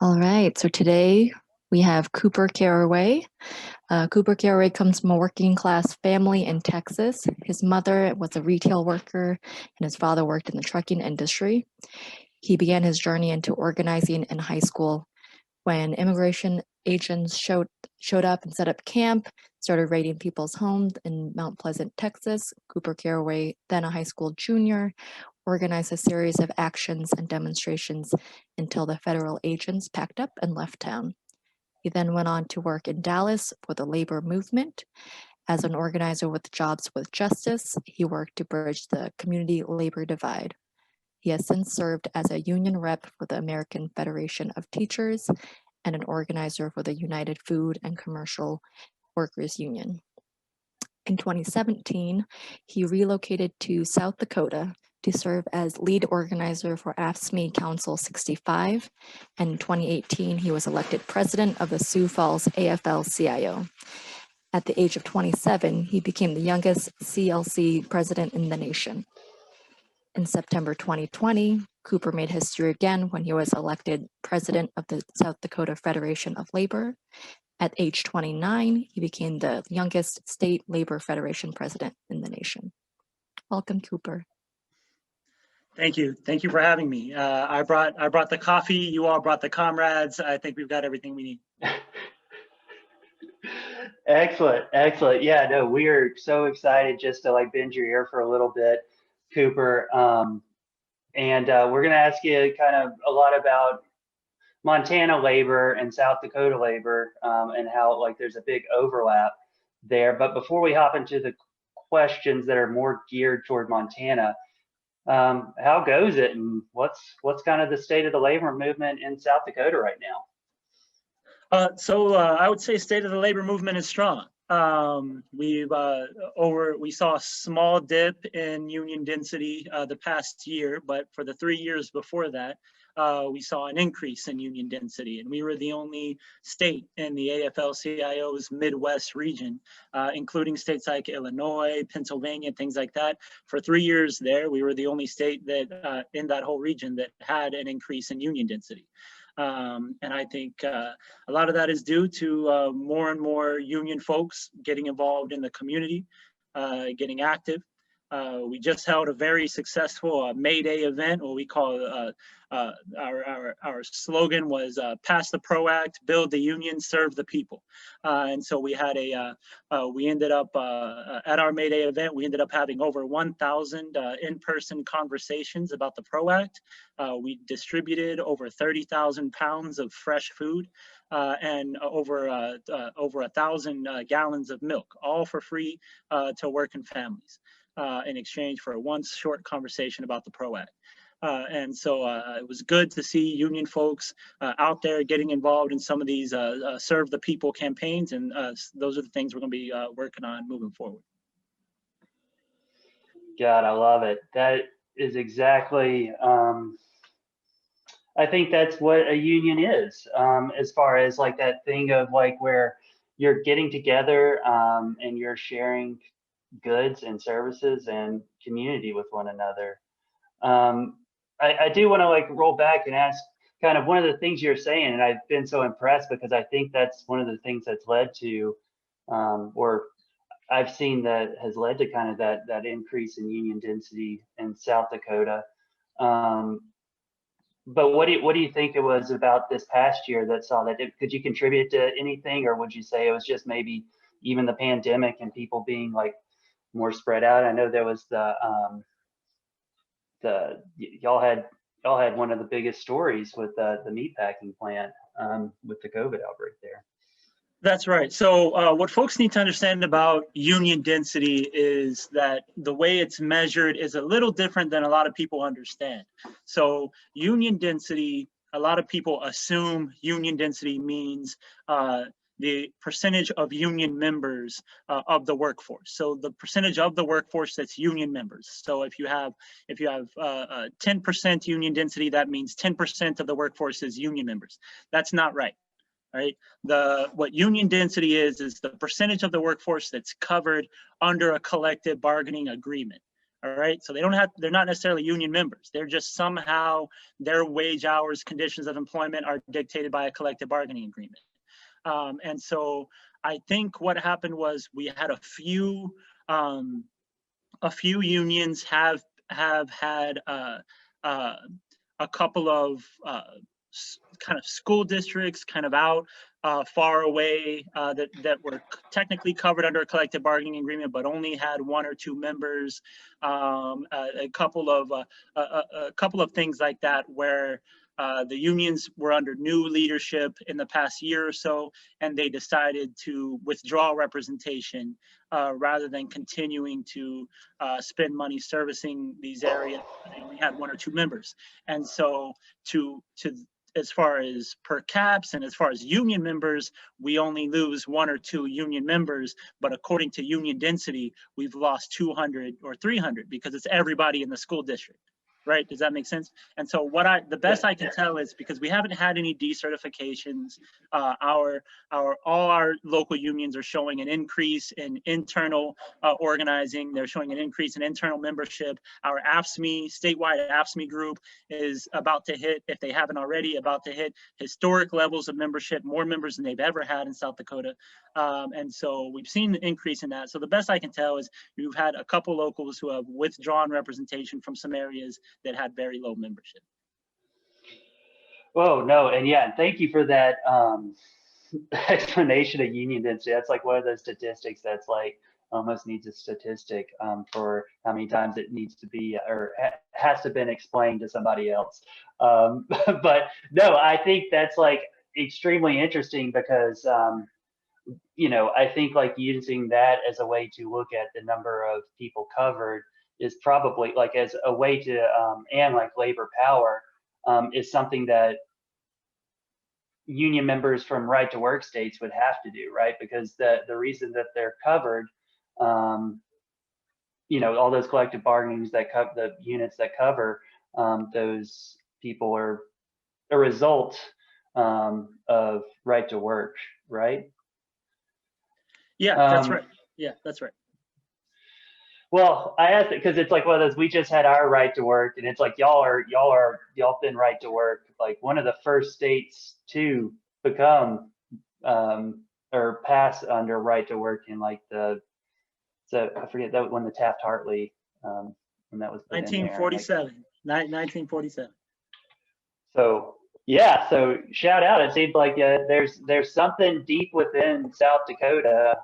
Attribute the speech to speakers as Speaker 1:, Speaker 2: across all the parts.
Speaker 1: All right, so today we have Kooper Caraway. Kooper Caraway comes from a working class family in Texas. His mother was a retail worker and his father worked in the trucking industry. He began his journey into organizing in high school when immigration agents showed up and set up camp, started raiding people's homes in Mount Pleasant, Texas. Kooper Caraway, then a high school junior, organized a series of actions and demonstrations until the federal agents packed up and left town. He then went on to work in Dallas for the labor movement. As an organizer with Jobs with Justice, he worked to bridge the community labor divide. He has since served as a union rep for the American Federation of Teachers and an organizer for the United Food and Commercial Workers Union. In 2017, he relocated to South Dakota to serve as lead organizer for AFSCME Council 65, and in 2018, he was elected president of the Sioux Falls AFL-CIO. At the age of 27, he became the youngest CLC president in the nation. In September 2020, Kooper made history again when he was elected president of the South Dakota Federation of Labor. At age 29, he became the youngest state labor federation president in the nation. Welcome, Kooper.
Speaker 2: Thank you. Thank you for having me. I brought the coffee. You all brought the comrades. I think we've got everything we need.
Speaker 3: Excellent. Excellent. Yeah, no, we are so excited just to bend your ear for a little bit, Kooper. And we're going to ask you kind of a lot about Montana labor and South Dakota labor and how there's a big overlap there. But before we hop into the questions that are more geared toward Montana, how goes it, and what's kind of the state of the labor movement in South Dakota right now?
Speaker 2: So I would say state of the labor movement is strong. We saw a small dip in union density the past year, but for the 3 years before that, we saw an increase in union density, and we were the only state in the AFL-CIO's Midwest region, including states like Illinois, Pennsylvania, things like that. For 3 years there, we were the only state that in that whole region that had an increase in union density. And I think a lot of that is due to more and more union folks getting involved in the community, getting active. We just held a very successful May Day event, what we call our slogan was pass the PRO Act, build the union, serve the people. And so we had we ended up at our May Day event, we ended up having over 1,000 in-person conversations about the PRO Act. We distributed over 30,000 pounds of fresh food and over 1,000 gallons of milk, all for free to working families. In exchange for one short conversation about the PRO Act. And so it was good to see union folks out there getting involved in some of these serve the people campaigns, and those are the things we're going to be working on moving forward.
Speaker 3: God, I love it. That is exactly, I think that's what a union is, as far as that thing of where you're getting together and you're sharing goods and services and community with one another. I do want to roll back and ask kind of one of the things you're saying, and I've been so impressed because I think that's one of the things that's led to, or I've seen that has led to kind of that increase in union density in South Dakota. But what do you think it was about this past year that saw that? Could you contribute to anything, or would you say it was just maybe even the pandemic and people being more spread out? I know there was y'all had one of the biggest stories with the meatpacking plant with the COVID outbreak there.
Speaker 2: That's right. So what folks need to understand about union density is that the way it's measured is a little different than a lot of people understand. So union density, a lot of people assume union density means the percentage of union members of the workforce. So the percentage of the workforce that's union members. So if you have 10% union density, that means 10% of the workforce is union members. That's not right. Right? What union density is the percentage of the workforce that's covered under a collective bargaining agreement. All right, so they're not necessarily union members. They're just somehow their wage hours, conditions of employment are dictated by a collective bargaining agreement. And so I think what happened was we had a few unions have had a couple of kind of school districts kind of out far away that were technically covered under a collective bargaining agreement, but only had 1 or 2 members. A couple of things like that where the unions were under new leadership in the past year or so, and they decided to withdraw representation rather than continuing to spend money servicing these areas. They only had 1 or 2 members, and so as far as per caps and as far as union members, we only lose 1 or 2 union members, but according to union density, we've lost 200 or 300 because it's everybody in the school district. Right? Does that make sense? And so the best I can tell is, because we haven't had any decertifications, all our local unions are showing an increase in internal organizing. They're showing an increase in internal membership. Our AFSCME, statewide AFSCME group is about to hit, if they haven't already, about to hit historic levels of membership, more members than they've ever had in South Dakota. And so we've seen an increase in that. So the best I can tell is you've had a couple locals who have withdrawn representation from some areas that had very low membership.
Speaker 3: Whoa, no, and yeah, thank you for that explanation of union density. That's like one of those statistics that's like almost needs a statistic for how many times it needs to be or has to have been explained to somebody else. But no, I think that's like extremely interesting because I think like using that as a way to look at the number of people covered is probably like as a way to and like labor power is something that union members from right to work states would have to do, right? Because the reason that they're covered, all those collective bargainings that cover the units that cover those people are a result of right to work, right?
Speaker 2: Yeah, that's right. Yeah, that's right.
Speaker 3: Well, I asked it because it's like one of those, we just had our right to work, and it's like y'all been right to work, like one of the first states to become or pass under right to work in like I forget that when the Taft-Hartley when that was put
Speaker 2: 1947.
Speaker 3: in there, like,
Speaker 2: 1947.
Speaker 3: So yeah, so shout out. It seems like there's something deep within South Dakota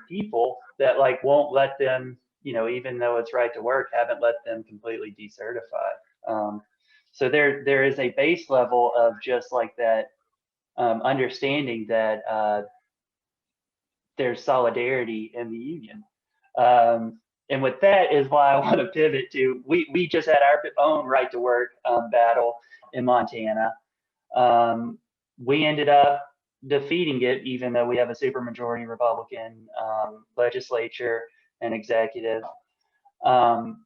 Speaker 3: people that like won't let them, even though it's right to work, haven't let them completely decertify. So there is a base level of just like that understanding that there's solidarity in the union. And with that is why I want to pivot to, we just had our own right to work battle in Montana. We ended up defeating it, even though we have a supermajority Republican legislature and executive. But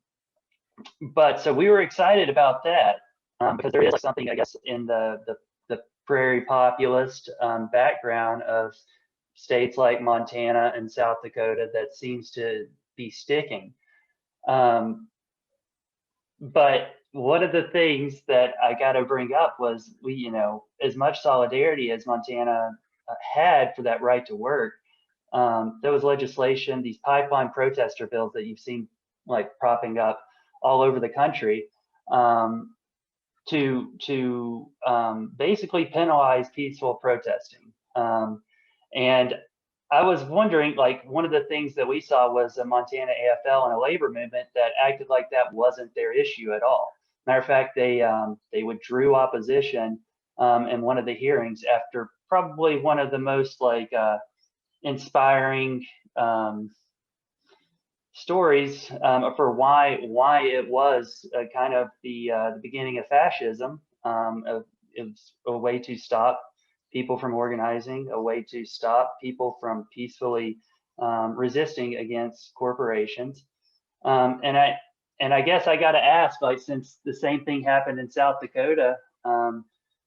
Speaker 3: so we were excited about that because there is something, I guess, in the prairie populist background of states like Montana and South Dakota that seems to be sticking. But one of the things that I got to bring up was as much solidarity as Montana had for that right to work, there was legislation, these pipeline protester bills that you've seen like propping up all over the country to basically penalize peaceful protesting. And I was wondering, like, one of the things that we saw was a Montana AFL and a labor movement that acted like that wasn't their issue at all. Matter of fact, they withdrew opposition in one of the hearings after probably one of the most like inspiring stories for why it was kind of the beginning of fascism. It was a way to stop people from organizing, a way to stop people from peacefully resisting against corporations. And I guess I got to ask, like, since the same thing happened in South Dakota,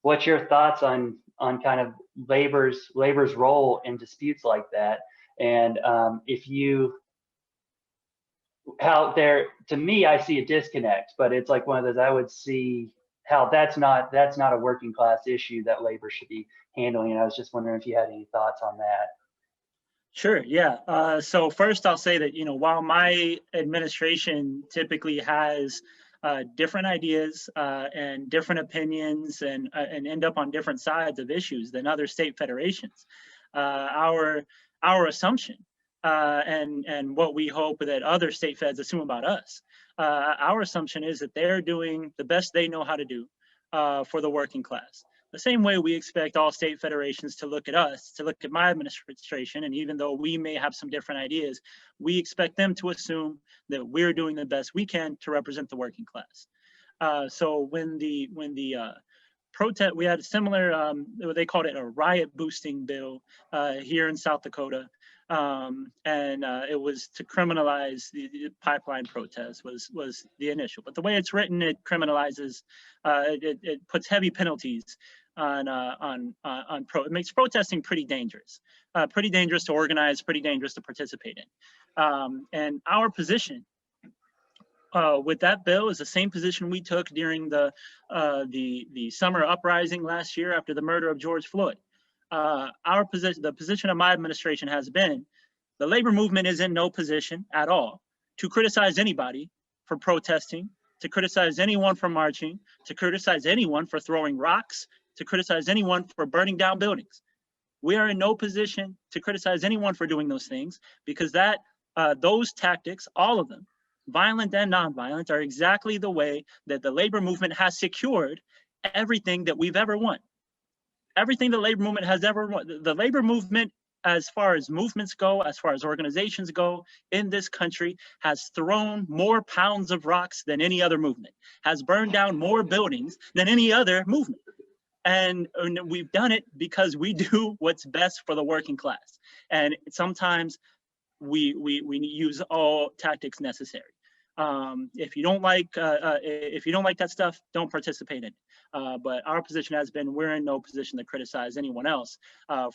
Speaker 3: what's your thoughts on kind of labor's role in disputes like that? And if you how there, to me, I see a disconnect, but it's like one of those, I would see how that's not a working class issue that labor should be handling. And I was just wondering if you had any thoughts on that.
Speaker 2: Sure, yeah. So first I'll say that, while my administration typically has different ideas and different opinions and end up on different sides of issues than other state federations, our assumption and what we hope that other state feds assume about us, our assumption is that they're doing the best they know how to do for the working class. The same way we expect all state federations to look at us, to look at my administration, and even though we may have some different ideas, we expect them to assume that we're doing the best we can to represent the working class. So when the protest, we had a similar, they called it a riot boosting bill here in South Dakota. It was to criminalize the pipeline protest was the initial. But the way it's written, it criminalizes, it puts heavy penalties it makes protesting pretty dangerous to organize, pretty dangerous to participate in. And our position with that bill is the same position we took during the summer uprising last year after the murder of George Floyd. The position of my administration has been, the labor movement is in no position at all to criticize anybody for protesting, to criticize anyone for marching, to criticize anyone for throwing rocks, to criticize anyone for burning down buildings. We are in no position to criticize anyone for doing those things, because those tactics, all of them, violent and nonviolent, are exactly the way that the labor movement has secured everything that we've ever won. Everything the labor movement has ever won. The labor movement, as far as movements go, as far as organizations go in this country, has thrown more pounds of rocks than any other movement, has burned down more buildings than any other movement. And we've done it because we do what's best for the working class. And sometimes we use all tactics necessary. If you don't like that stuff, don't participate in it. But our position has been, we're in no position to criticize anyone else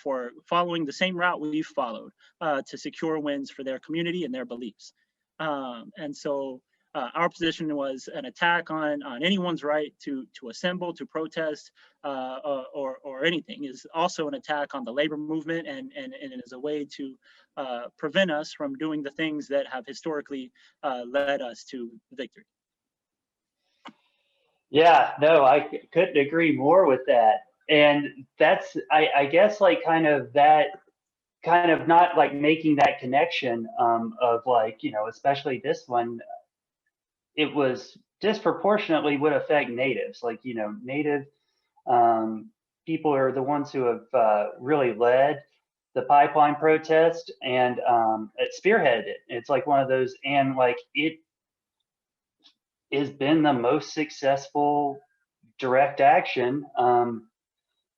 Speaker 2: for following the same route we've followed to secure wins for their community and their beliefs. And so our position was an attack on anyone's right to assemble, to protest, or anything, is also an attack on the labor movement, and is a way to prevent us from doing the things that have historically led us to victory.
Speaker 3: Yeah, no, I couldn't agree more with that. And that's, I guess, like kind of not like making that connection of like, especially this one, it was disproportionately would affect natives. Like, native people are the ones who have really led the pipeline protest and spearheaded it. It's like one of those, and like it has been the most successful direct action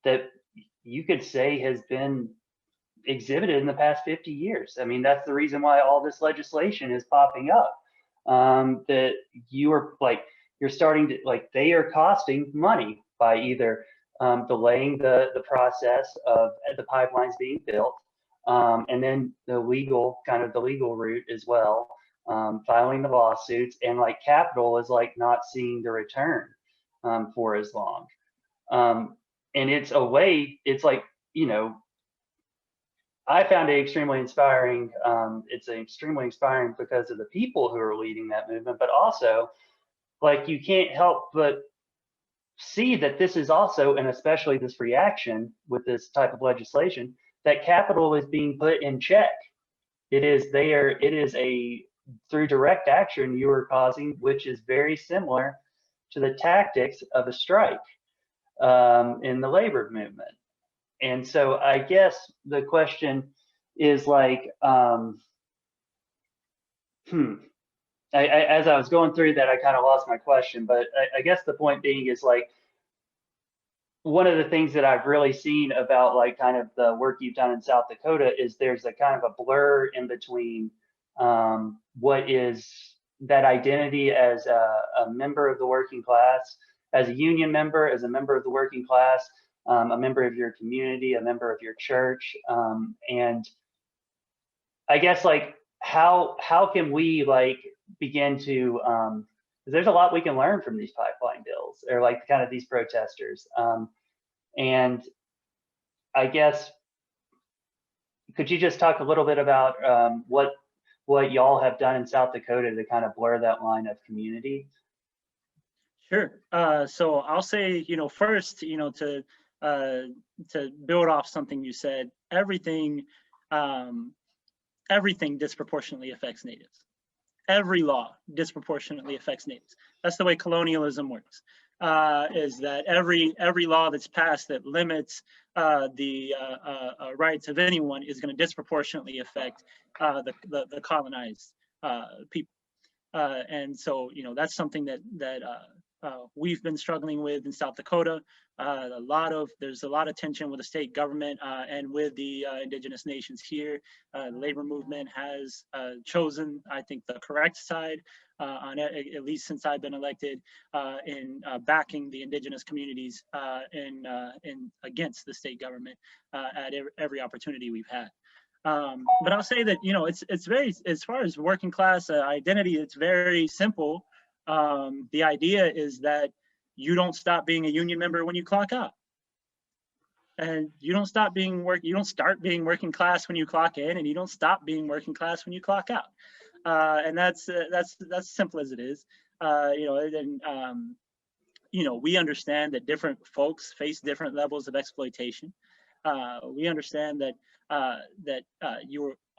Speaker 3: that you could say has been exhibited in the past 50 years. I mean, that's the reason why all this legislation is popping up. That you're starting to, like, they are costing money by either delaying the process of the pipelines being built, and then the legal route as well, filing the lawsuits, and like capital is like not seeing the return for as long. And it's a way, it's like, I found it extremely inspiring. It's extremely inspiring because of the people who are leading that movement, but also, like, you can't help but see that this is also, and especially this reaction with this type of legislation, that capital is being put in check. It is through direct action you are causing, which is very similar to the tactics of a strike in the labor movement. And so I guess the question is like, as I was going through that, I kind of lost my question, but I guess the point being is like, one of the things that I've really seen about like kind of the work you've done in South Dakota is there's a kind of a blur in between what is that identity as a member of the working class, as a union member, as a member of the working class, a member of your community, a member of your church, and I guess like how can we like begin to, 'cause there's a lot we can learn from these pipeline bills, or like kind of these protesters. And I guess, could you just talk a little bit about what y'all have done in South Dakota to kind of blur that line of community?
Speaker 2: Sure. So I'll say, first, to build off something you said, everything disproportionately affects natives. Every law disproportionately affects natives. That's the way colonialism works. Is that every law that's passed that limits the rights of anyone is going to disproportionately affect the colonized people. And so, that's something that we've been struggling with in South Dakota. There's a lot of tension with the state government and with the indigenous nations here. The labor movement has chosen, I think, the correct side on it, at least since I've been elected, in backing the indigenous communities in against the state government at every opportunity we've had. But I'll say that, it's very, as far as working class identity, it's very simple. The idea is that you don't stop being a union member when you clock out, and you don't start being working class when you clock in, and you don't stop being working class when you clock out. And that's simple as it is. We understand that different folks face different levels of exploitation. We understand that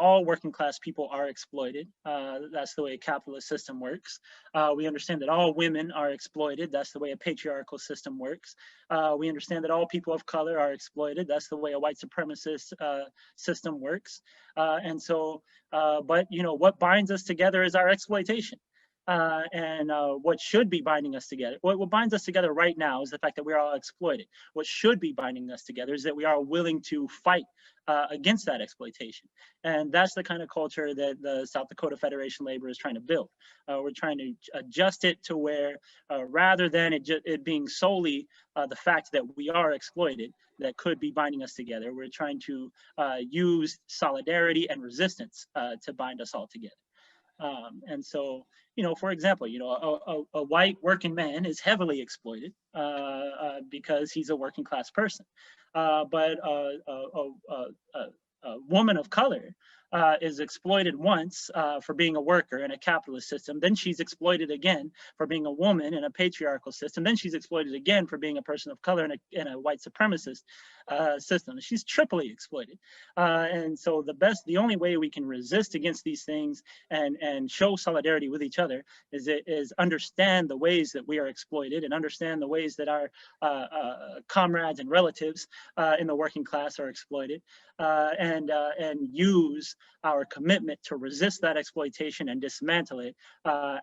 Speaker 2: all working class people are exploited. That's the way a capitalist system works. We understand that all women are exploited. That's the way a patriarchal system works. We understand that all people of color are exploited. That's the way a white supremacist system works. And so, but what binds us together is our exploitation. And what should be binding us together, what binds us together right now is the fact that we're all exploited. What should be binding us together is that we are willing to fight against that exploitation. And that's the kind of culture that the South Dakota Federation Labor is trying to build. We're trying to adjust it to where, rather than it being solely the fact that we are exploited that could be binding us together, we're trying to use solidarity and resistance to bind us all together. And so, for example, a white working man is heavily exploited because he's a working class person. But a woman of color is exploited once for being a worker in a capitalist system. Then she's exploited again for being a woman in a patriarchal system. Then she's exploited again for being a person of color in a white supremacist system. She's triply exploited. And so the only way we can resist against these things and show solidarity with each other is understand the ways that we are exploited and understand the ways that our comrades and relatives in the working class are exploited, and use our commitment to resist that exploitation and dismantle it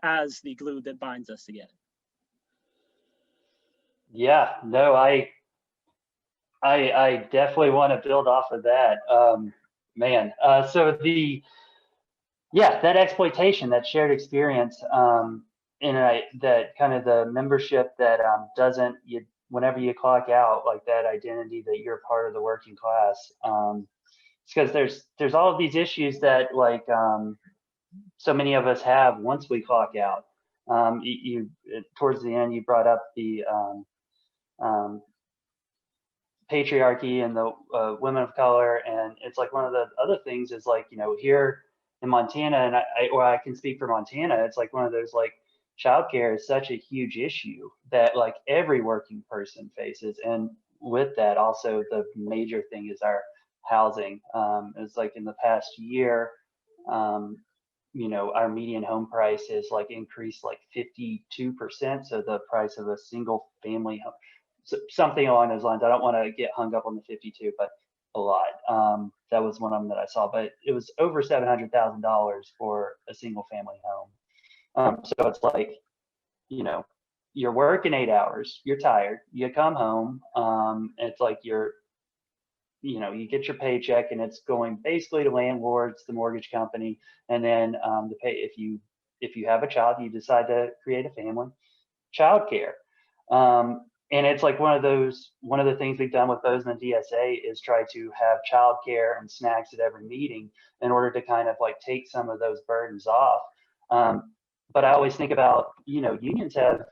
Speaker 2: as the glue that binds us together.
Speaker 3: Yeah, no, I definitely want to build off of that. So that exploitation, that shared experience, that kind of the membership that whenever you clock out, like that identity that you're part of the working class. It's because there's all of these issues that so many of us have once we clock out. You towards the end, you brought up the patriarchy and the women of color, and it's like one of the other things is here in Montana, and I can speak for Montana. It's like one of those childcare is such a huge issue that every working person faces, and with that also the major thing is our housing. It's in the past year, our median home price has increased 52%. So the price of a single family home, something along those lines. I don't want to get hung up on the 52, but a lot. That was one of them that I saw, but it was over $700,000 for a single family home. So it's you're working 8 hours, you're tired, you come home, it's you get your paycheck and it's going basically to landlords, the mortgage company, and then if you have a child, you decide to create a family, childcare. And it's one of the things we've done with Bozeman DSA is try to have childcare and snacks at every meeting in order to kind of take some of those burdens off. but I always think about, unions have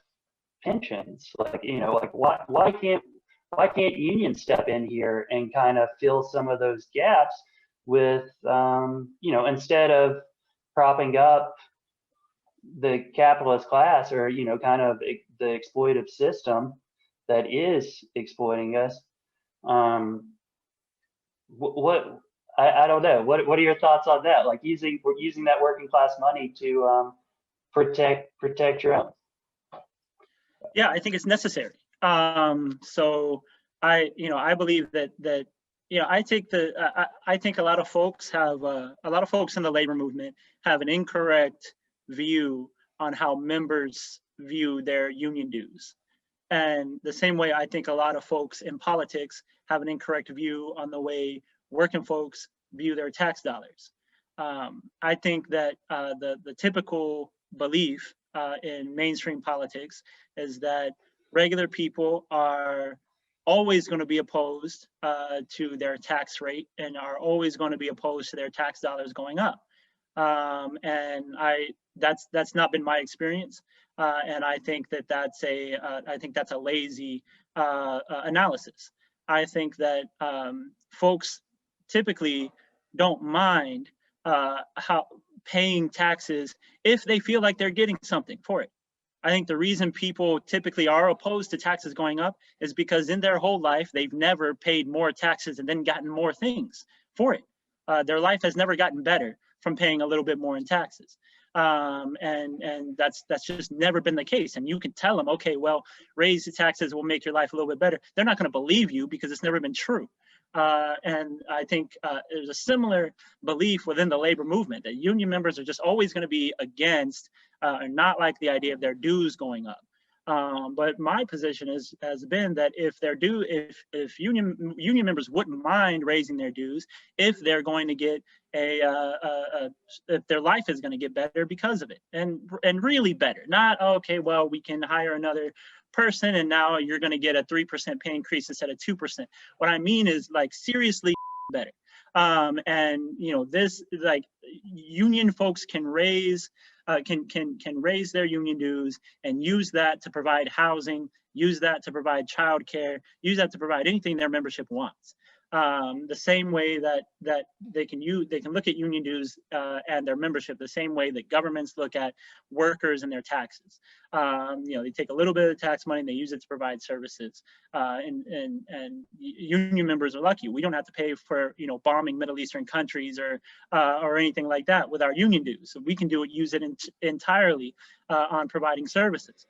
Speaker 3: pensions, like, like why can't unions step in here and kind of fill some of those gaps with, instead of propping up the capitalist class, or, kind of the exploitive system that is exploiting us. I don't know. What are your thoughts on that? Like using that working class money to protect your own.
Speaker 2: Yeah, I think it's necessary. So I believe that I think a lot of folks in the labor movement have an incorrect view on how members view their union dues. And the same way I think a lot of folks in politics have an incorrect view on the way working folks view their tax dollars. I think that the typical belief in mainstream politics is that regular people are always going to be opposed to their tax rate and are always going to be opposed to their tax dollars going up. And that's not been my experience. And I think that's a lazy analysis. I think that folks typically don't mind how paying taxes if they feel like they're getting something for it. I think the reason people typically are opposed to taxes going up is because in their whole life, they've never paid more taxes and then gotten more things for it. Their life has never gotten better from paying a little bit more in taxes. And that's just never been the case. And you can tell them, okay, well, raise the taxes will make your life a little bit better. They're not going to believe you because it's never been true. And I think there's a similar belief within the labor movement that union members are just always going to be against and not like the idea of their dues going up. But my position has been that if union members wouldn't mind raising their dues, if they're going to get if their life is going to get better because of it, and really better, not okay, well, we can hire another person and now you're going to get a 3% pay increase instead of 2%. What I mean is like seriously better. And this, like, union folks can raise raise their union dues and use that to provide housing, use that to provide childcare, use that to provide anything their membership wants. The same way that they can look at union dues and their membership the same way that governments look at workers and their taxes. They take a little bit of tax money and they use it to provide services. And union members are lucky. We don't have to pay for bombing Middle Eastern countries or anything like that with our union dues. So we can use it entirely on providing services.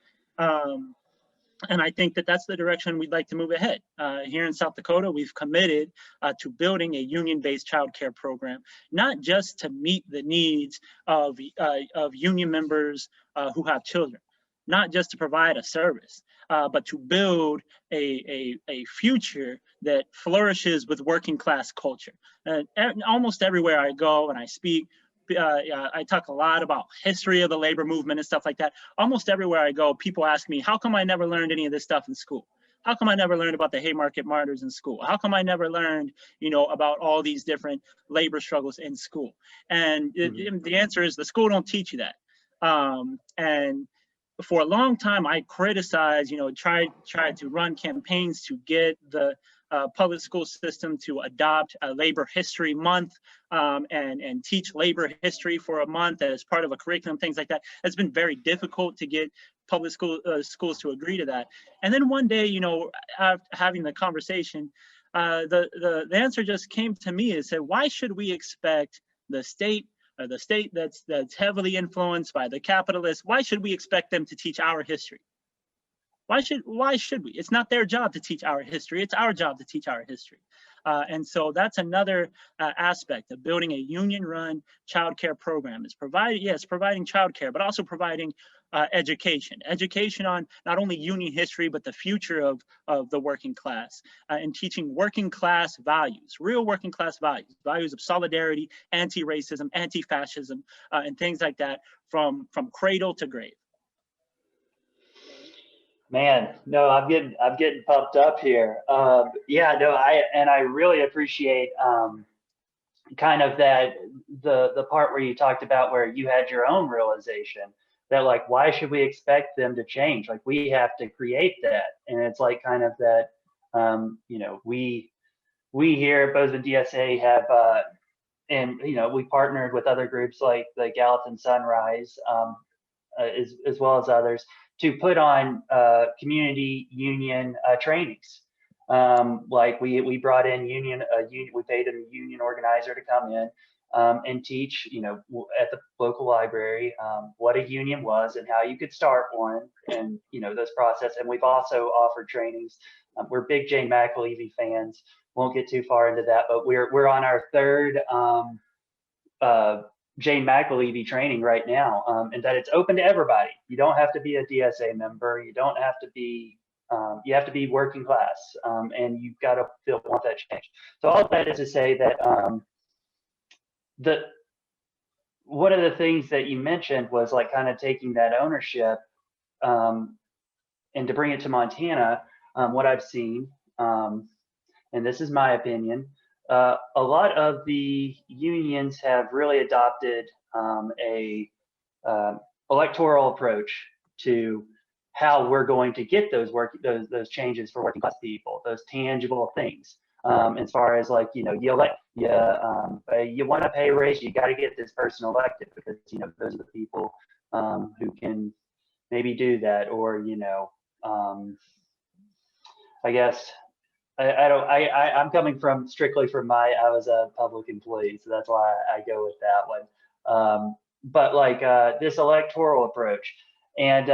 Speaker 2: And I think that that's the direction we'd like to move ahead. Here in South Dakota, we've committed to building a union-based child care program, not just to meet the needs of union members who have children, not just to provide a service, but to build a future that flourishes with working class culture. And almost everywhere I go and I speak, I talk a lot about history of the labor movement and stuff like that. Almost everywhere I go, people ask me, how come I never learned any of this stuff in school? How come I never learned about the Haymarket Martyrs in school? How come I never learned, about all these different labor struggles in school? And the answer is the school don't teach you that. And for a long time, I criticized, tried to run campaigns to get the public school system to adopt a labor history month and teach labor history for a month as part of a curriculum, things like that. It's been very difficult to get public schools to agree to that. And then one day, having the conversation, the answer just came to me and said, why should we expect the state that's heavily influenced by the capitalists, why should we expect them to teach our history? Why should we? It's not their job to teach our history. It's our job to teach our history. And so that's another aspect of building a union-run child care program. It's providing child care, but also providing education on not only union history, but the future of the working class, and teaching working class values, real working class values of solidarity, anti-racism, anti-fascism, and things like that from cradle to grave.
Speaker 3: Man, no, I'm getting pumped up here. I really appreciate kind of that the part where you talked about where you had your own realization that like, why should we expect them to change? Like, we have to create that. And it's like kind of that, you know, we here at Bozeman DSA have, and, you know, we partnered with other groups like the Gallatin Sunrise, as well as others, to put on community union trainings. Like we brought in we paid a union organizer to come in and teach, you know, at the local library what a union was and how you could start one, and, you know, this process. And we've also offered trainings. We're big Jane McAlevey fans. Won't get too far into that, but we're on our third Jane McAlevey training right now, and that it's open to everybody. You don't have to be a DSA member. You don't have to be, you have to be working class, and you've got to want that change. So all of that is to say that one of the things that you mentioned was like kind of taking that ownership, and to bring it to Montana, what I've seen, and this is my opinion, a lot of the unions have really adopted a electoral approach to how we're going to get those those changes for working class people, those tangible things. As far as like, you know, you want to pay a raise, you got to get this person elected, because, you know, those are the people who can maybe do that. Or, you know, I guess I'm coming from strictly from I was a public employee, so that's why I go with that one. But like this electoral approach, and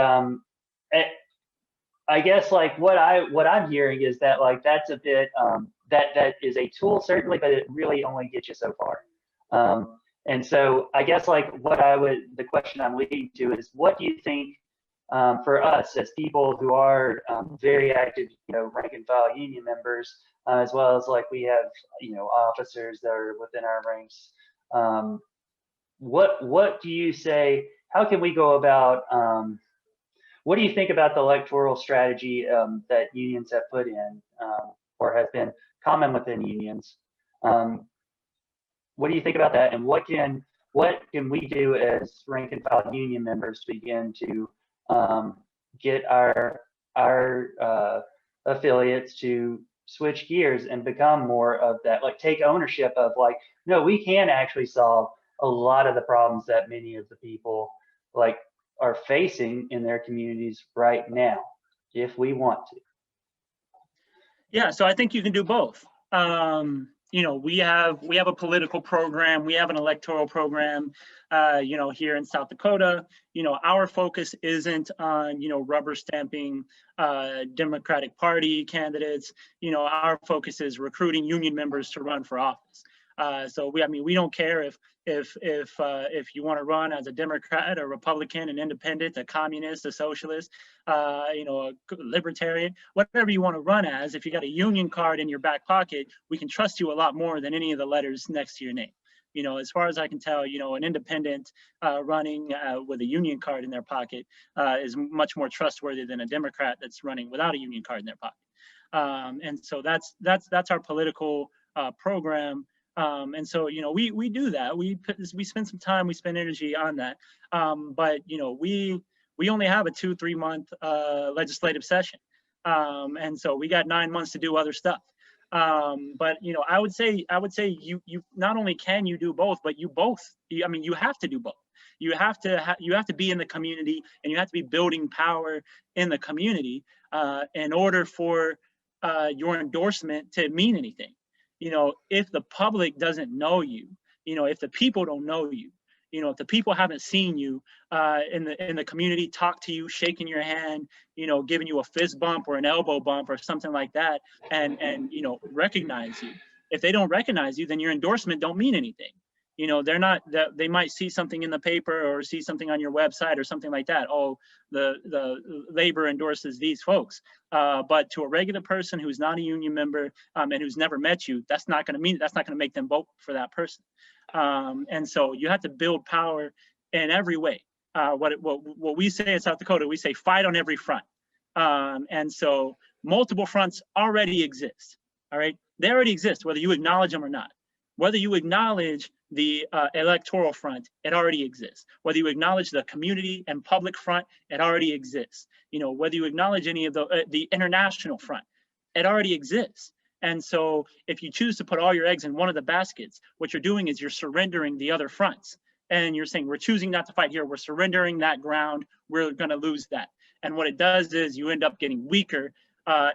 Speaker 3: I guess like what I'm hearing is that like that's a bit that is a tool certainly, but it really only gets you so far. And so I guess like the question I'm leading to is, what do you think for us as people who are very active, you know, rank and file union members, as well as like we have, you know, officers that are within our ranks, what do you say? How can we go about? What do you think about the electoral strategy that unions have put in, or has been common within unions? What do you think about that, and what can we do as rank and file union members to begin to get our affiliates to switch gears and become more of that, like take ownership of like, no, we can actually solve a lot of the problems that many of the people like are facing in their communities right now, if we want to.
Speaker 2: Yeah, so I think you can do both. You know, we have a political program, we have an electoral program, you know, here in South Dakota. You know, our focus isn't on, you know, rubber stamping Democratic Party candidates. You know, our focus is recruiting union members to run for office. So we don't care if you want to run as a Democrat, a Republican, an independent, a communist, a socialist, you know, a libertarian, whatever you want to run as. If you got a union card in your back pocket, we can trust you a lot more than any of the letters next to your name. You know, as far as I can tell, you know, an independent running with a union card in their pocket is much more trustworthy than a Democrat that's running without a union card in their pocket. And so that's our political program. And so, you know, we do that. We spend some time, we spend energy on that. But, you know, we only have a 2-3 month legislative session. And so we got 9 months to do other stuff. But, you know, I would say you not only can you do both, but you have to do both. You have to be in the community, and you have to be building power in the community in order for your endorsement to mean anything. You know, if the public doesn't know you, you know, if the people don't know you, you know, if the people haven't seen you in the community, talk to you, shaking your hand, you know, giving you a fist bump or an elbow bump or something like that, and you know, recognize you. If they don't recognize you, then your endorsement don't mean anything. You know, they might see something in the paper or see something on your website or something like that. Oh, the labor endorses these folks. But to a regular person who's not a union member and who's never met you, that's not going to make them vote for that person. And so you have to build power in every way. What we say in South Dakota, we say fight on every front. And so multiple fronts already exist. All right, they already exist, whether you acknowledge them or not. whether you acknowledge the electoral front, it already exists. Whether you acknowledge the community and public front, it already exists. Whether you acknowledge any of the international front, it already exists. And so if you choose to put all your eggs in one of the baskets, what you're doing is you're surrendering the other fronts. And you're saying, we're choosing not to fight here. We're surrendering that ground. We're going to lose that. And what it does is you end up getting weaker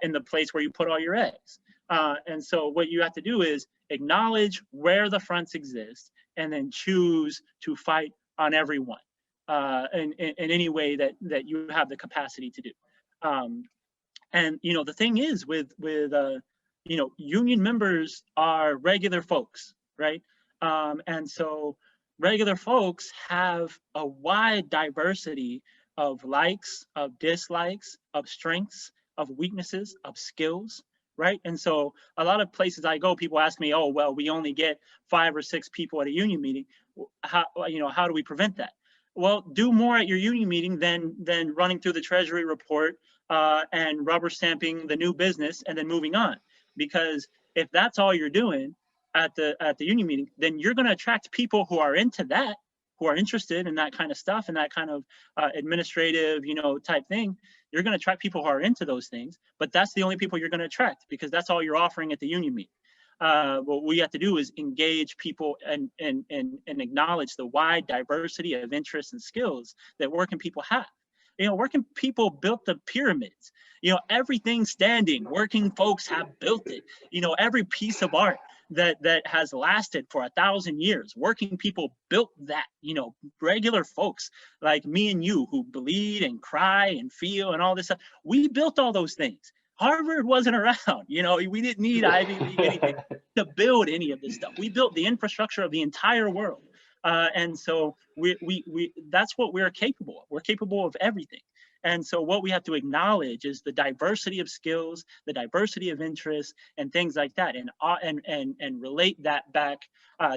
Speaker 2: in the place where you put all your eggs. And so what you have to do is acknowledge where the fronts exist and then choose to fight on everyone in any way that you have the capacity to do. And the thing is with union members are regular folks, right? And so regular folks have a wide diversity of likes, of dislikes, of strengths, of weaknesses, of skills, right? And so a lot of places I go, people ask me, oh, well, we only get 5 or 6 people at a union meeting. How do we prevent that? Well, do more at your union meeting than running through the Treasury report and rubber stamping the new business and then moving on. Because if that's all you're doing at the union meeting, then you're going to attract people who are into that, who are interested in that kind of stuff and that kind of administrative, type thing. You're going to attract people who are into those things, but that's the only people you're going to attract because that's all you're offering at the union meeting. What we have to do is engage people and acknowledge the wide diversity of interests and skills that working people have. Working people built the pyramids. Everything standing, working folks have built it. Every piece of art that has lasted for 1,000 years, working people built that. Regular folks like me and you who bleed and cry and feel and all this stuff, we built all those things. Harvard wasn't around. We didn't need Ivy League anything to build any of this stuff. We built the infrastructure of the entire world. And so that's what we're capable of. We're capable of everything. And so what we have to acknowledge is the diversity of skills, the diversity of interests, and things like that, and relate that back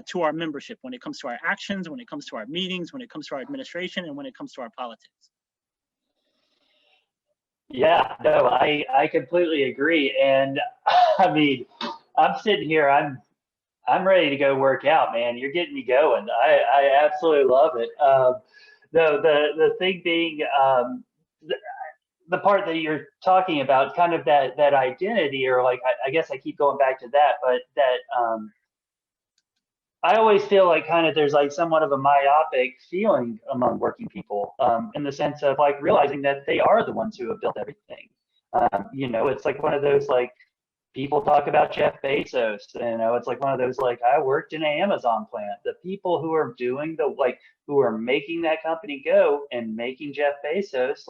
Speaker 2: to our membership when it comes to our actions, when it comes to our meetings, when it comes to our administration, and when it comes to our politics.
Speaker 3: Yeah, no, I completely agree. And I mean, I'm sitting here, I'm ready to go work out, man. You're getting me going. I absolutely love it. The thing being, the part that you're talking about, kind of that identity, or like, I guess I keep going back to that, but that I always feel like kind of there's like somewhat of a myopic feeling among working people, in the sense of like realizing that they are the ones who have built everything. It's like one of those like, people talk about Jeff Bezos, it's like one of those, like, I worked in an Amazon plant. The people who are doing who are making that company go and making Jeff Bezos,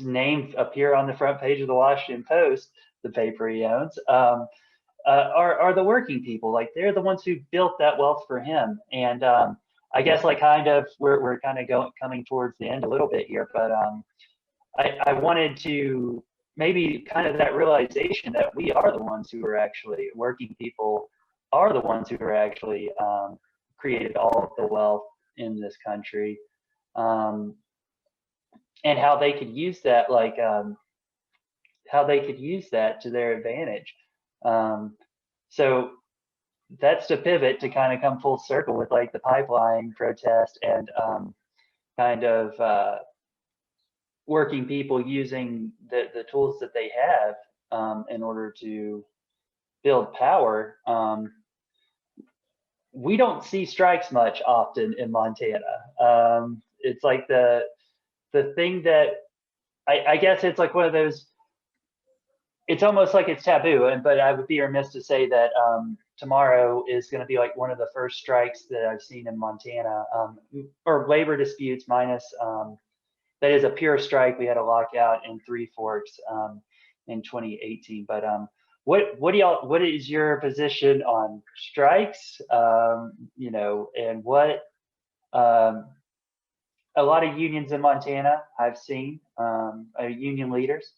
Speaker 3: name appear on the front page of the Washington Post, the paper he owns, are the working people. Like, they're the ones who built that wealth for him. And I guess like kind of we're kind of coming towards the end a little bit here, but I wanted to maybe kind of that realization that we are the ones who are actually working people, are the ones who are actually created all of the wealth in this country, and how they could use that, how they could use that to their advantage. So that's the pivot to kind of come full circle with like the pipeline protest and kind of working people using the tools that they have in order to build power. We don't see strikes much often in Montana. It's like the thing that I guess it's like one of those, it's almost like it's taboo, but I would be remiss to say that tomorrow is going to be like one of the first strikes that I've seen in Montana, or labor disputes minus that is a pure strike. We had a lockout in Three Forks in 2018. But what is your position on strikes? And what a lot of unions in Montana I've seen, union leaders,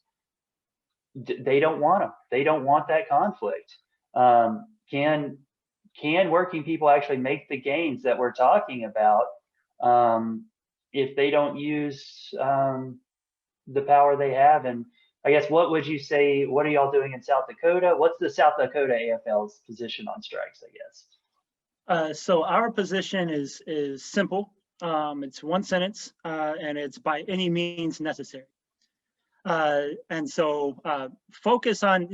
Speaker 3: they don't want them. They don't want that conflict. Can working people actually make the gains that we're talking about if they don't use the power they have and I guess, what would you say, what are y'all doing in South Dakota? What's the South Dakota AFL's position on strikes, I guess?
Speaker 2: So our position is simple. It's one sentence, and it's by any means necessary. And so focus on,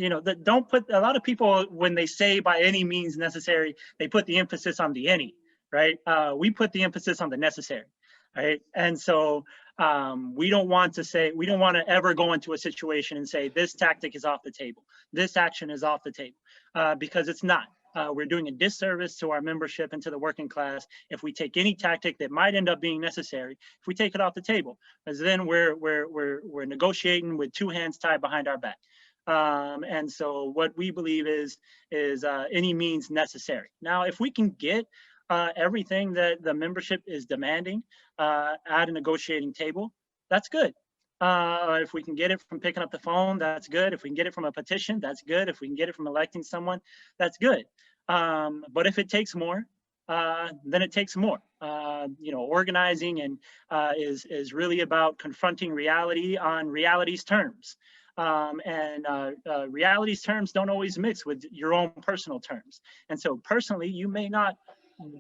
Speaker 2: don't put, a lot of people, when they say by any means necessary, they put the emphasis on the any, right? We put the emphasis on the necessary, right? And so we don't want to ever go into a situation and say, this tactic is off the table, this action is off the table, because it's not. We're doing a disservice to our membership and to the working class if we take any tactic that might end up being necessary, if we take it off the table, because then we're negotiating with two hands tied behind our back. And so what we believe is any means necessary. Now, if we can get everything that the membership is demanding at a negotiating table, that's good. If we can get it from picking up the phone, that's good. If we can get it from a petition, that's good. If we can get it from electing someone, that's good. But if it takes more, then it takes more. Organizing and is really about confronting reality on reality's terms. Reality's terms don't always mix with your own personal terms. And so personally, you may not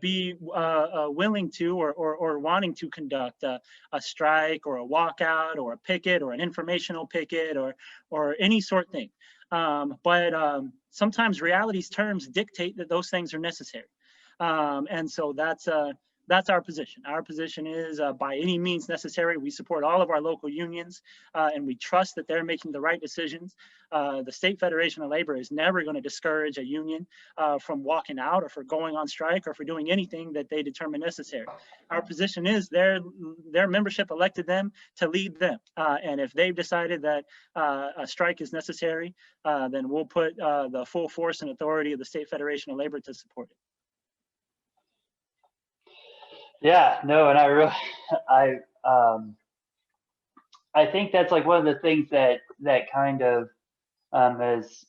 Speaker 2: be willing to or wanting to conduct a strike or a walkout or a picket or an informational picket or any sort of thing. But sometimes reality's terms dictate that those things are necessary. And so that's our position. Our position is by any means necessary. We support all of our local unions and we trust that they're making the right decisions. The State Federation of Labor is never going to discourage a union from walking out or for going on strike or for doing anything that they determine necessary. Our position is their membership elected them to lead them. And if they've decided that a strike is necessary, then we'll put the full force and authority of the State Federation of Labor to support it.
Speaker 3: Yeah, no, and I think that's like one of the things that kind of has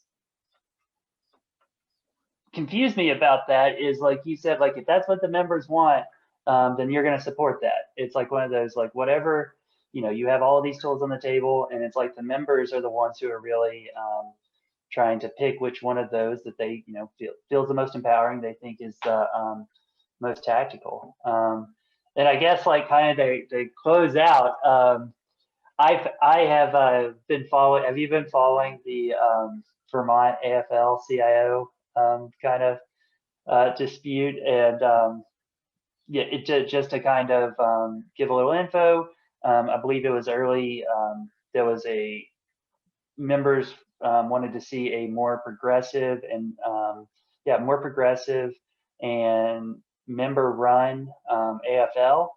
Speaker 3: confused me about that is, like you said, like if that's what the members want, then you're going to support that. It's like one of those, like whatever, you have all these tools on the table, and it's like the members are the ones who are really trying to pick which one of those that they feels the most empowering, they think is the most tactical. And I guess like kind of to close out, I have been following. Have you been following the Vermont AFL-CIO kind of dispute? And yeah, just to kind of give a little info. I believe it was early. There was a members wanted to see a more progressive and and member-run AFL,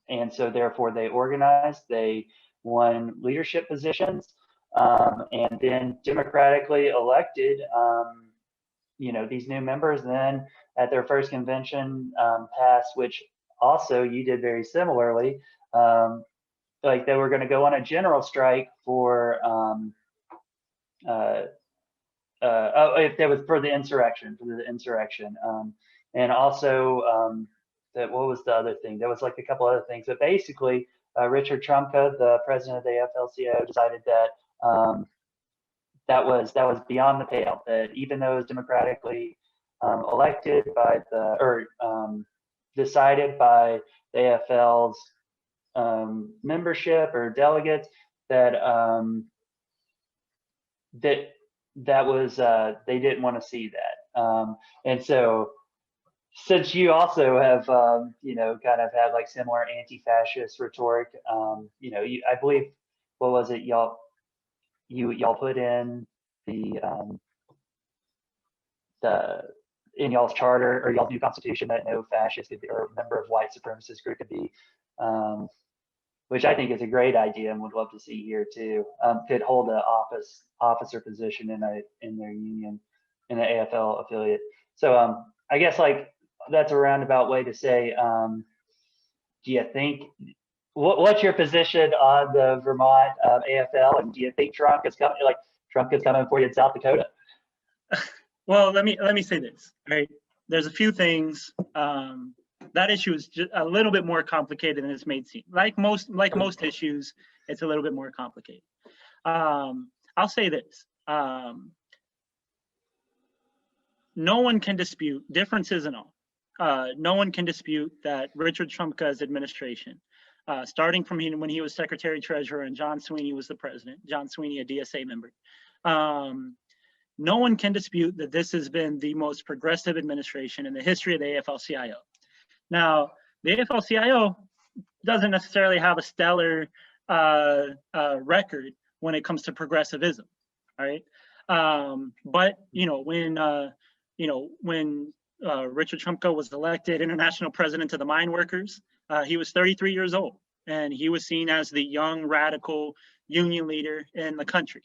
Speaker 3: and so therefore they organized. They won leadership positions, and then democratically elected, these new members. And then at their first convention passed, which also you did very similarly. Like they were going to go on a general strike for. If there was for the insurrection, and also what was the other thing? There was like a couple other things, but basically Richard Trumka, the president of the AFL-CIO, decided that that was beyond the pale. That even though it was democratically elected by decided by the AFL's membership or delegates, that that was they didn't want to see that. And so since you also have kind of had like similar anti-fascist rhetoric, I believe, what was it, y'all put in the in y'all's charter or y'all's new constitution that no fascist could be, or member of white supremacist group could be, which I think is a great idea and would love to see here too, could hold an officer position in their union, in an AFL affiliate. So I guess like that's a roundabout way to say, do you think, what's your position on the Vermont AFL, and do you think Trump is coming for you in South Dakota?
Speaker 2: Well, let me say this, right? There's a few things that issue is just a little bit more complicated than it's made seem. Like most issues, it's a little bit more complicated. I'll say this. No one can dispute, differences and all, no one can dispute that Richard Trumka's administration, starting from when he was Secretary Treasurer and John Sweeney was the president, John Sweeney, a DSA member, no one can dispute that this has been the most progressive administration in the history of the AFL-CIO. Now, the AFL-CIO doesn't necessarily have a stellar record when it comes to progressivism, all right? But when Richard Trumka was elected international president of the mine workers, he was 33 years old, and he was seen as the young radical union leader in the country.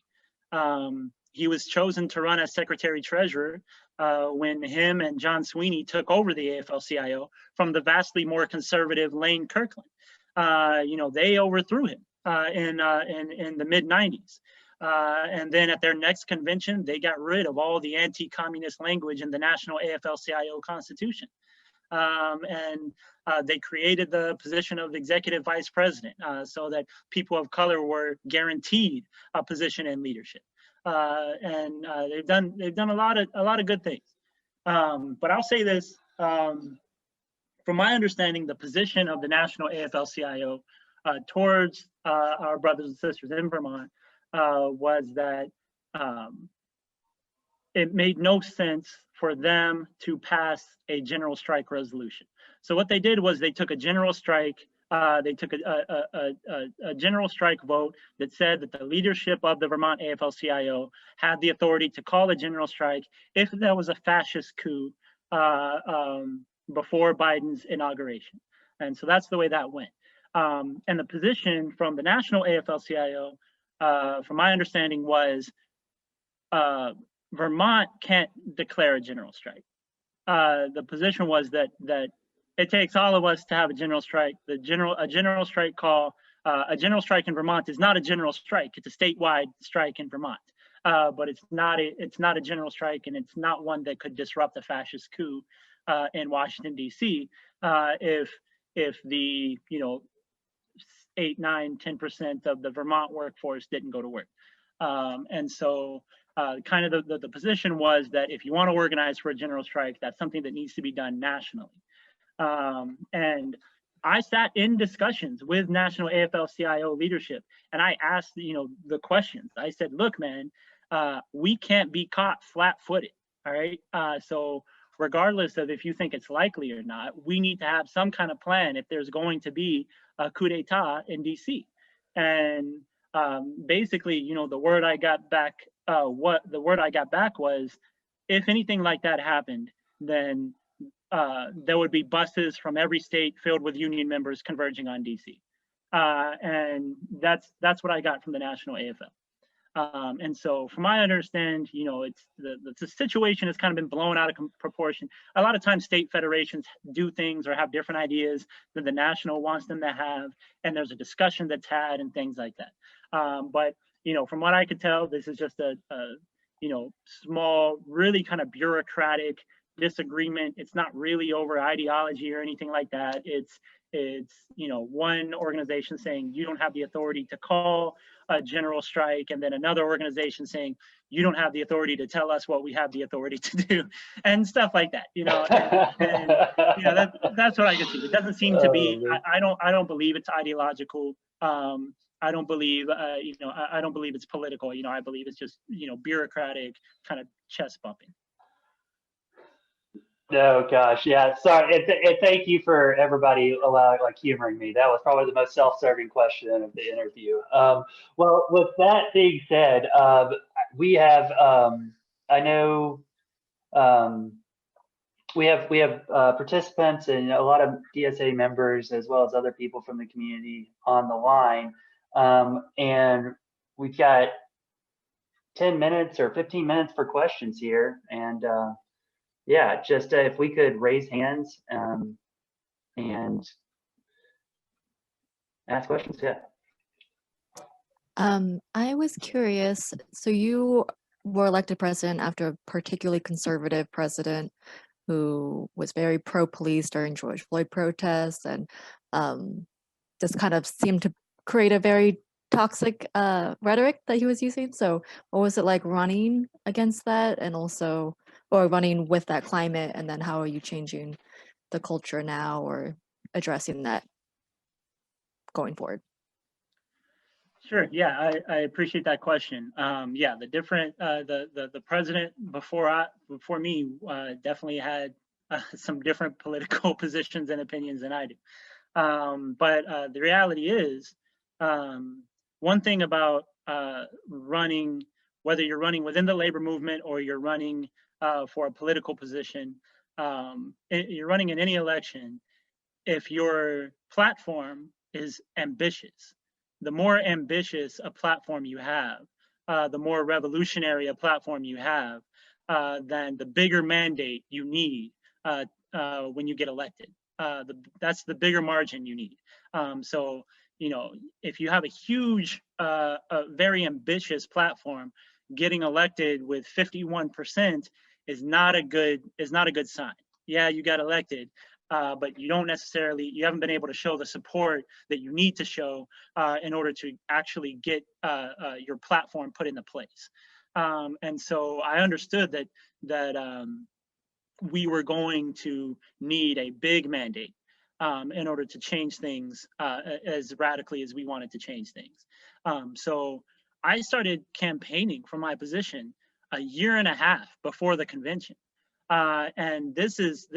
Speaker 2: He was chosen to run as Secretary Treasurer when him and John Sweeney took over the AFL-CIO from the vastly more conservative Lane Kirkland. They overthrew him in the mid-90s. And then at their next convention, they got rid of all the anti-communist language in the national AFL-CIO constitution. And they created the position of executive vice president so that people of color were guaranteed a position in leadership. And they've done a lot of good things. But I'll say this, from my understanding, the position of the national AFL-CIO towards our brothers and sisters in Vermont was that it made no sense for them to pass a general strike resolution. So what they did was they took a general strike. They took a general strike vote that said that the leadership of the Vermont AFL-CIO had the authority to call a general strike if there was a fascist coup before Biden's inauguration. And so that's the way that went. And the position from the national AFL-CIO, from my understanding, was Vermont can't declare a general strike. The position was that it takes all of us to have a general strike. A general strike in Vermont is not a general strike. It's a statewide strike in Vermont, but it's not a general strike, and it's not one that could disrupt a fascist coup in Washington D.C. If the 8, 9, 10% of the Vermont workforce didn't go to work, and so. Kind of the position was that if you want to organize for a general strike, that's something that needs to be done nationally. And I sat in discussions with national AFL-CIO leadership, and I asked, the questions. I said, look, man, we can't be caught flat-footed, all right? So regardless of if you think it's likely or not, we need to have some kind of plan if there's going to be a coup d'etat in DC. And basically, the word I got back, was, if anything like that happened, then there would be buses from every state filled with union members converging on DC. And that's what I got from the national AFL. And so from my understanding, it's the situation has kind of been blown out of proportion. A lot of times state federations do things or have different ideas than the national wants them to have, and there's a discussion that's had and things like that. But from what I could tell, this is just a small, really kind of bureaucratic disagreement. It's not really over ideology or anything like that. It's one organization saying you don't have the authority to call a general strike, and then another organization saying you don't have the authority to tell us what we have the authority to do, and stuff like that. That's what I can see. It doesn't seem to be. I don't believe it's ideological. I don't believe, I don't believe it's political. I believe it's just, bureaucratic kind of chest bumping.
Speaker 3: No, gosh, yeah. Sorry, and thank you for everybody humoring me. That was probably the most self-serving question of the interview. Well, with that being said, we have, I know, we have participants and a lot of DSA members, as well as other people from the community on the line. And we've got 10 minutes or 15 minutes for questions here. And yeah, just if we could raise hands and ask questions, yeah.
Speaker 1: I was curious, so you were elected president after a particularly conservative president who was very pro-police during George Floyd protests, and just kind of seemed to create a very toxic rhetoric that he was using. So what was it like running against that, and also, or running with that climate, and then how are you changing the culture now or addressing that going forward?
Speaker 2: Sure. Yeah, I appreciate that question. Yeah, the different the president before me definitely had some different political positions and opinions than I do. But the reality is, one thing about running, whether you're running within the labor movement or you're running for a political position, you're running in any election, if your platform is ambitious, the more ambitious a platform you have, the more revolutionary a platform you have, then the bigger mandate you need when you get elected. That's the bigger margin you need. So, you know, if you have a huge, a very ambitious platform, getting elected with 51% is not a good sign. Yeah, you got elected, but you haven't been able to show the support that you need to show in order to actually get your platform put into place. And so I understood that we were going to need a big mandate in order to change things as radically as we wanted to change things. So I started campaigning for my position a year and a half before the convention. And this is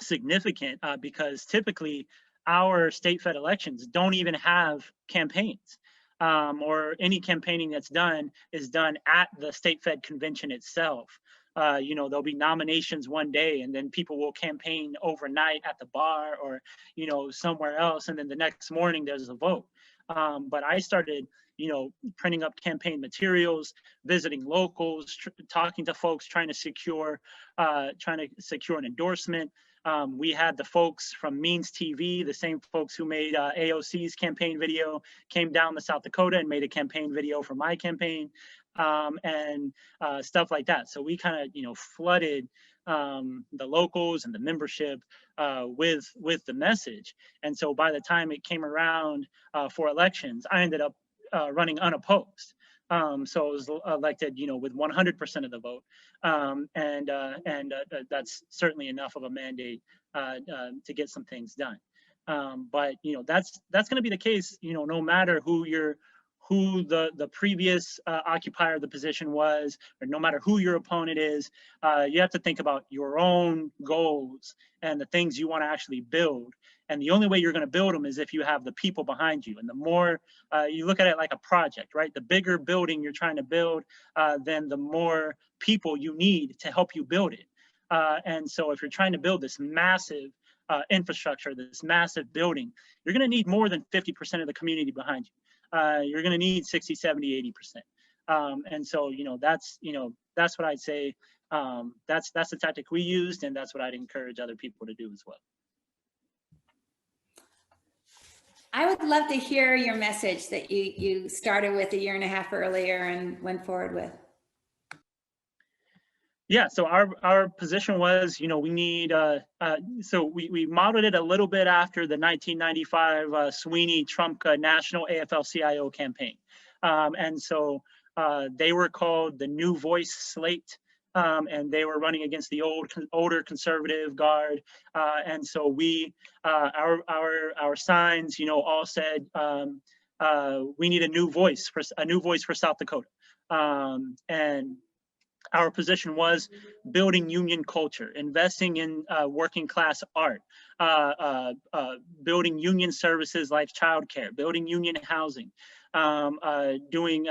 Speaker 2: significant because typically our state fed elections don't even have campaigns, or any campaigning that's done is done at the state fed convention itself. You know, there'll be nominations one day and then people will campaign overnight at the bar or, you know, somewhere else. And then the next morning there's a vote. But I started, you know, printing up campaign materials, visiting locals, talking to folks, trying to secure an endorsement. We had the folks from Means TV, the same folks who made AOC's campaign video, came down to South Dakota and made a campaign video for my campaign, and stuff like that. So we kind of, you know, flooded the locals and the membership with the message. And so by the time it came around for elections, I ended up running unopposed. So I was elected, you know, with 100% of the vote, and that's certainly enough of a mandate to get some things done. But you know, that's going to be the case, you know, no matter who the previous occupier of the position was, or no matter who your opponent is. You have to think about your own goals and the things you want to actually build. And the only way you're going to build them is if you have the people behind you. And the more you look at it like a project, right? The bigger building you're trying to build, then the more people you need to help you build it. And so if you're trying to build this massive infrastructure, this massive building, you're going to need more than 50% of the community behind you. You're going to need 60, 70, 80%. And so, you know, that's what I'd say. That's the tactic we used, and that's what I'd encourage other people to do as well.
Speaker 4: I would love to hear your message that you started with a year and a half earlier and went forward with.
Speaker 2: Yeah, so our position was, you know, we need, so we modeled it a little bit after the 1995 Sweeney-Trumka National AFL-CIO campaign. And so they were called the New Voice Slate, and they were running against the older conservative guard. And so our signs, you know, all said, we need a new voice for South Dakota. And our position was building union culture, investing in working class art, building union services like childcare, building union housing, doing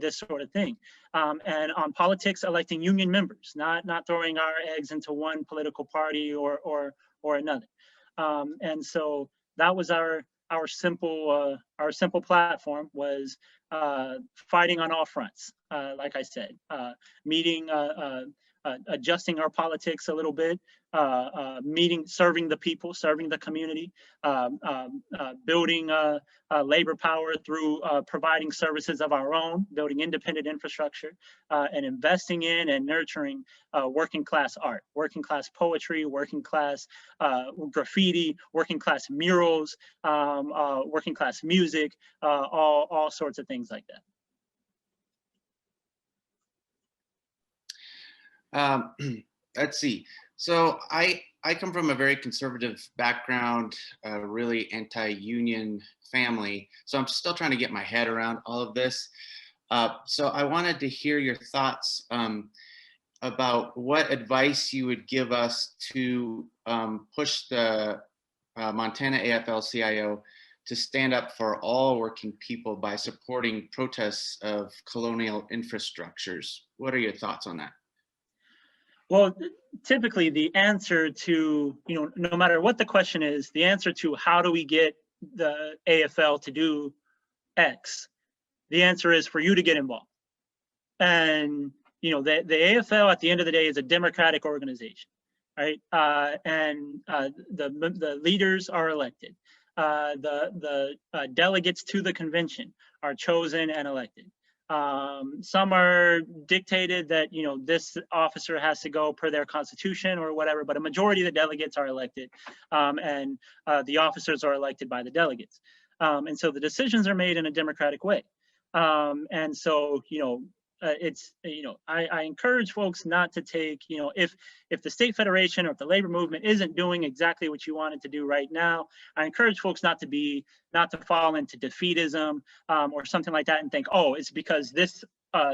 Speaker 2: this sort of thing. And on politics, electing union members, not throwing our eggs into one political party or another. And so that was our simple our simple platform was fighting on all fronts. Like I said, meeting, adjusting our politics a little bit, serving the people, serving the community, building labor power through providing services of our own, building independent infrastructure, and investing in and nurturing working class art, working class poetry, working class graffiti, working class murals, working class music, all sorts of things like that.
Speaker 5: Let's see. So I come from a very conservative background, really anti-union family. So I'm still trying to get my head around all of this. So I wanted to hear your thoughts about what advice you would give us to push the Montana AFL-CIO to stand up for all working people by supporting protests of colonial infrastructures. What are your thoughts on that?
Speaker 2: Well, typically the answer to, no matter what the question is, the answer to how do we get the AFL to do X, the answer is for you to get involved. And, the AFL at the end of the day is a democratic organization, right? And the leaders are elected. The delegates to the convention are chosen and elected. Some are dictated that, this officer has to go per their constitution or whatever, but a majority of the delegates are elected, and the officers are elected by the delegates. And so the decisions are made in a democratic way. And so, I encourage folks not to take, if the state federation or if the labor movement isn't doing exactly what you want it to do right now, I encourage folks not to fall into defeatism or something like that and think, oh, it's because this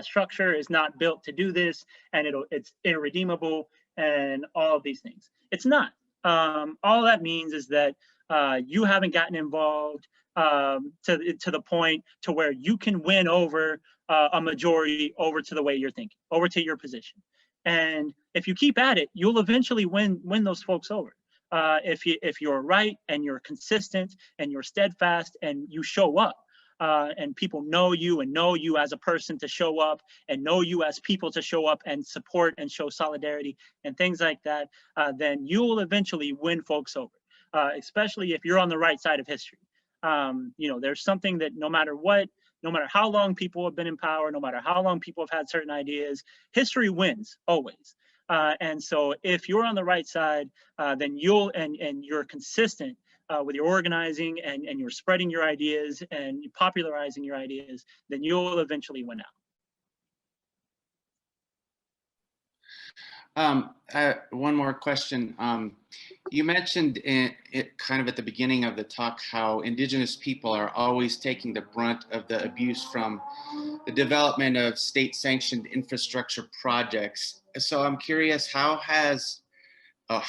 Speaker 2: structure is not built to do this and it's irredeemable and all of these things. It's not. All that means is that you haven't gotten involved to the point to where you can win over a majority over to the way you're thinking, over to your position. And if you keep at it, you'll eventually win those folks over. If you're right and you're consistent and you're steadfast and you show up, and people know you and know you as a person to show up and know you as people to show up and support and show solidarity and things like that, then you'll eventually win folks over, especially if you're on the right side of history. There's something that no matter how long people have been in power, no matter how long people have had certain ideas, history wins always. And so if you're on the right side, then you're consistent with your organizing and you're spreading your ideas and popularizing your ideas, then you'll eventually win out.
Speaker 5: One more question. You mentioned it kind of at the beginning of the talk how Indigenous people are always taking the brunt of the abuse from the development of state-sanctioned infrastructure projects. So I'm curious, how has the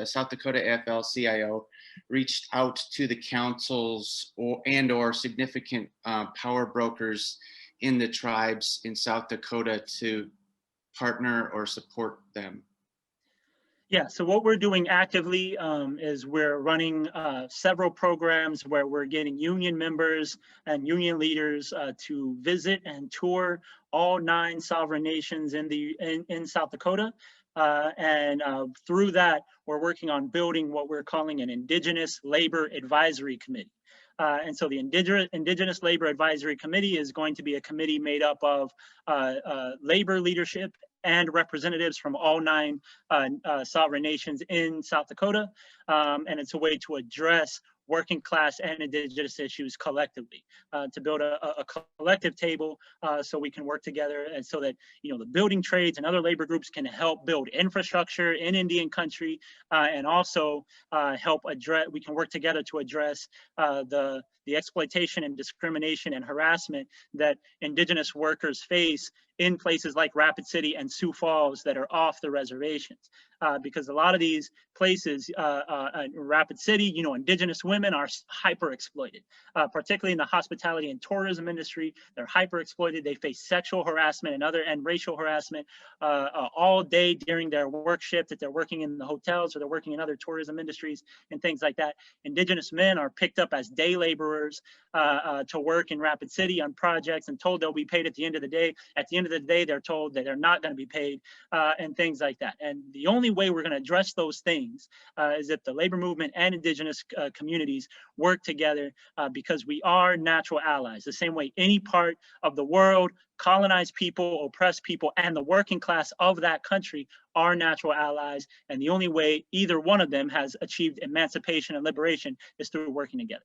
Speaker 5: South Dakota AFL-CIO reached out to the councils or significant power brokers in the tribes in South Dakota to partner or support them?
Speaker 2: Yeah, so what we're doing actively is we're running several programs where we're getting union members and union leaders to visit and tour all 9 sovereign nations in South Dakota. And through that, we're working on building what we're calling an Indigenous Labor Advisory Committee. And so the Indigenous Labor Advisory Committee is going to be a committee made up of labor leadership and representatives from all 9 sovereign nations in South Dakota. And it's a way to address working class and Indigenous issues collectively, to build a collective table so we can work together and so that, the building trades and other labor groups can help build infrastructure in Indian country and also we can work together to address the exploitation and discrimination and harassment that Indigenous workers face in places like Rapid City and Sioux Falls that are off the reservations. Because a lot of these places, Rapid City, you know, Indigenous women are hyper exploited, particularly in the hospitality and tourism industry. They're hyper exploited. They face sexual harassment and racial harassment all day during their work shift, if they're working in the hotels or they're working in other tourism industries and things like that. Indigenous men are picked up as day laborers to work in Rapid City on projects and told they'll be paid at the end of the day. At the end of the day, they're told that they're not going to be paid and things like that. And the only way we're going to address those things is if the labor movement and Indigenous communities work together, because we are natural allies. The same way any part of the world, colonized people, oppressed people, and the working class of that country are natural allies. And the only way either one of them has achieved emancipation and liberation is through working together.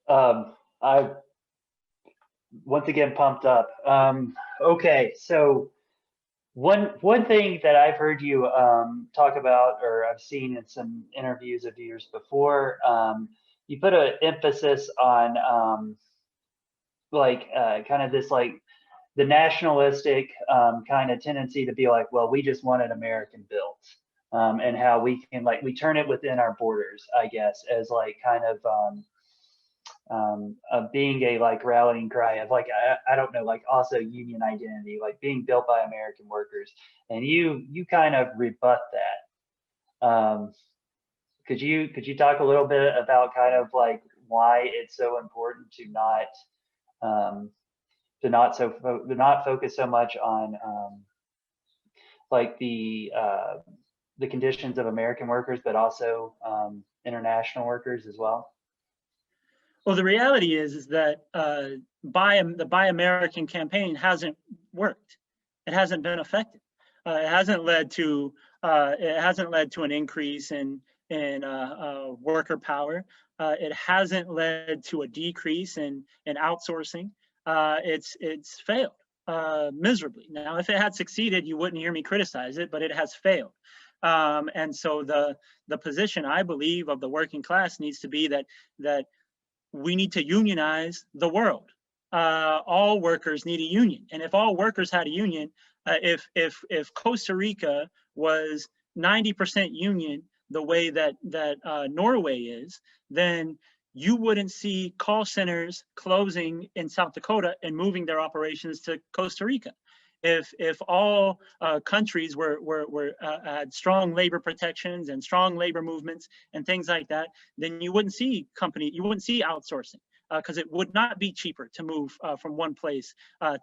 Speaker 3: I once again pumped up. Okay, so one thing that I've heard you talk about, or I've seen in some interviews of yours before, you put an emphasis on kind of this like the nationalistic kind of tendency to be like, well, we just want it American built, and how we can we turn it within our borders, I guess, as like kind of being a rallying cry of I don't know, also union identity, being built by American workers. And you kind of rebut that. Could you talk a little bit about kind of why it's so important to not focus so much on the conditions of American workers, but also international workers as well?
Speaker 2: Well, the reality is that the Buy American campaign hasn't worked. It hasn't been effective. It hasn't led to an increase in worker power. It hasn't led to a decrease in outsourcing. It's failed miserably. Now, if it had succeeded, you wouldn't hear me criticize it, but it has failed. And so the position, I believe, of the working class needs to be that we need to unionize the world. All workers need a union. And if all workers had a union, if Costa Rica was 90% union the way that Norway is, then you wouldn't see call centers closing in South Dakota and moving their operations to Costa Rica. If all countries had strong labor protections and strong labor movements and things like that, then you wouldn't see outsourcing, because it would not be cheaper to move from one place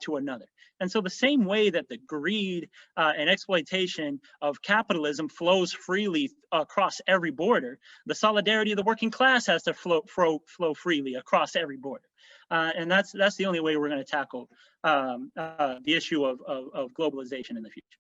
Speaker 2: to another. And so the same way that the greed and exploitation of capitalism flows freely across every border, the solidarity of the working class has to flow freely across every border. And that's the only way we're going to tackle the issue of globalization in the future.